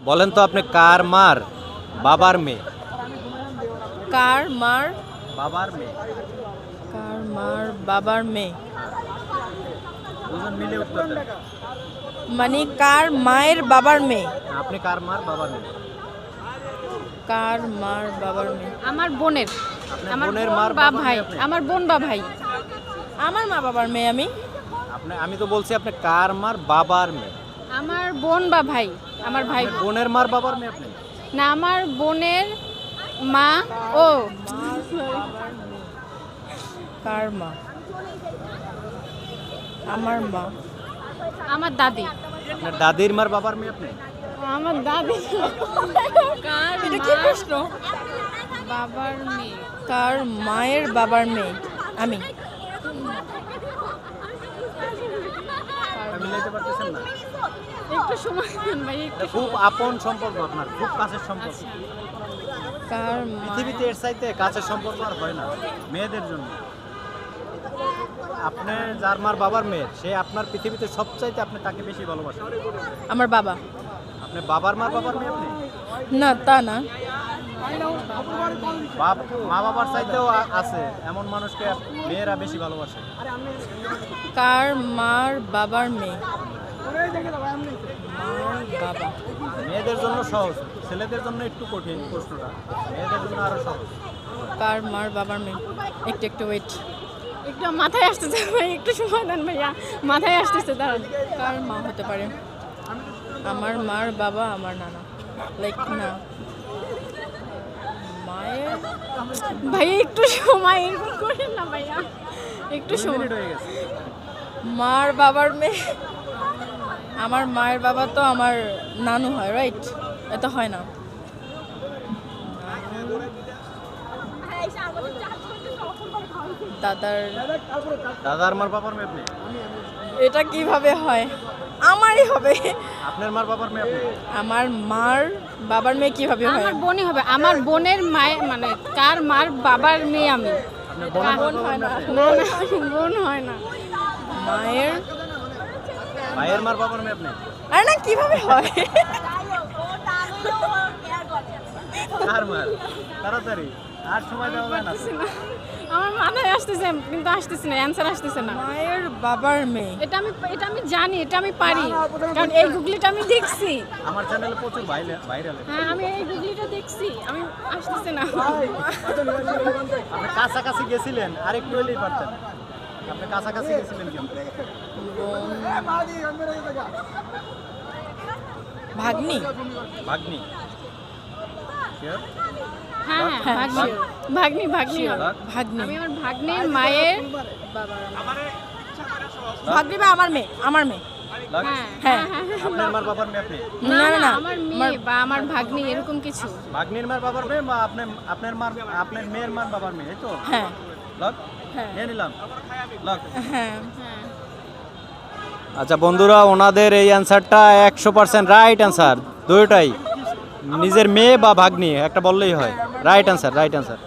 বলেন তো আপনি কার মার বাবার মেয়ে? কার মার বাবার মেয়ে। কার মার বাবার মেয়ে দুজন মিলে উত্তর দেন। মানে কার মায়ের বাবার মেয়ে। আপনি কার মার বাবার মেয়ে? কার মার বাবার মেয়ে আমার বোনের, আপনার আমার বোনের বোন মার বা বাবার ভাই, মেয়ে আপনি? আমার বোন বা ভাই। আমার মা বাবার মেয়ে আমি তো বলছি আপনি কার মার বাবার মেয়ে? আমার বোন বা ভাই, আমার ভাই। আপনার বোনের মার বাবার মেয়ে আপনি? না, আমার বোনের মা। ও কার মা? আমার মা। আমার দাদি। আপনার দাদির মার বাবার মেয়ে আপনি? আমার দাদি কার এটা কি প্রশ্ন? বাবার মেয়ে? কার মায়ের বাবার মেয়ে আমি। মিলাইতে পারতেছেন না? একটু সময় দেন ভাই, একটু। এটা খুব আপন সম্পর্ক, আপনার খুব কাছের সম্পর্ক। কার মা? পৃথিবীতে এর চাইতে কাছের সম্পর্ক আর হয় না মেয়েদের জন্য। আপনি যার মার বাবার মেয়ে, সে আপনার পৃথিবীতে সবচাইতে আপনি তাকে বেশি ভালোবাসেন। আমার বাবা। আপনি বাবার মার বাবার মেয়ে আপনি? না তা না। মা বাবার চাইতেও আছে এমন মানুষকে মেয়েরা বেশি ভালোবাসে। কার মার বাবার মেয়ে? মার বাবা। মেয়েদের জন্য সহজ, ছেলেদের জন্য একটু কঠিন প্রশ্নটা, মেয়েদের জন্য আরো সহজ। কার মার বাবার মেয়ে? একটু ওয়েট। একটু মাথায় আসতেছে ভাই, একটু সময় দেন ভাইয়া, মাথায় আসতেছে, দাঁড়ান। কার মা হতে পারে? আমার মার বাবা, আমার নানা। লাইক না, মায়ের ভাই একটু সময়, এরকম করেন না ভাইয়া, একটু 2 সময়। মিনিট হয়ে গেছে। মার বাবার মেয়ে। আমার মায়ের বাবা তো আমার নানু হয়, রাইট? এত হয় না। দাদার। দাদার মার বাবার মেয়ে আপনি? এটা কিভাবে হয়? আমারই হবে। আপনার মার বাবার মেয়ে আপনি? আমার মার বাবার মেয়ে কিভাবে হয়? আমার বোনই হবে, আমার বোনের মায়ের, মানে কার মার বাবার মেয়ে আমি। আপনার বোনের বোন মার হয় না। বাবার মেয়ে আপনি? না না, বোন হয় না। মায়ের। ভাইয়ের মার বাবার মেয়ে আপনি? আরে না, কিভাবে হয়? কার মার? তাড়াতাড়ি, আর সময় দেওয়া যায় না। আসতেছে না। আমার মাথায় আসতেছে কিন্তু আসতেছে না, অ্যান্সার আসতেছে না। মায়ের বাবার মেয়ে। এটা আমি জানি, এটা আমি পারি, কারণ এই গুগলিটা আমি দেখছি। আমার চ্যানেলে প্রচুর ভাইরাল। হ্যাঁ, আমি এই গুগলিটা দেখছি, আমি আসতেছে না। আপনি কাছাকাছি গেছিলেন, আরেকটু হলেই পারতেন। আপনি কাছাকাছি গেছিলেন কেন? ভাগ্নি। ভাগ্নি? Sure? হ্যাঁ হ্যাঁ, হ্যাঁ, ভাগ্নি ভাগ্নি হবে। ভাগ্নি। আমি আমার ভাগ্নির মায়ের ভাগ্নি বা আমার মেয়ে। আমার মেয়ে। Luck? হ্যাঁ হ্যাঁ। আপনার মার বাবার মেয়ে আপনি? না না না। আমার মেয়ে বা আমার ভাগ্নি, এরকম কিছু। ভাগ্নির মার বাবার মেয়ে বা আপনার মেয়ের মার বাবার মেয়ে, এই তো? হ্যাঁ লক? হ্যাঁ নিয়ে নিলাম। লক? হ্যাঁ। হ্যাঁ। আচ্ছা বন্ধুরা, ওনাদের এই অ্যান্সারটা 100% রাইট অ্যান্সার। দুটোটাই নিজের মেয়ে বা ভাগ্নি একটা বললেই হয়। Right answer, right answer.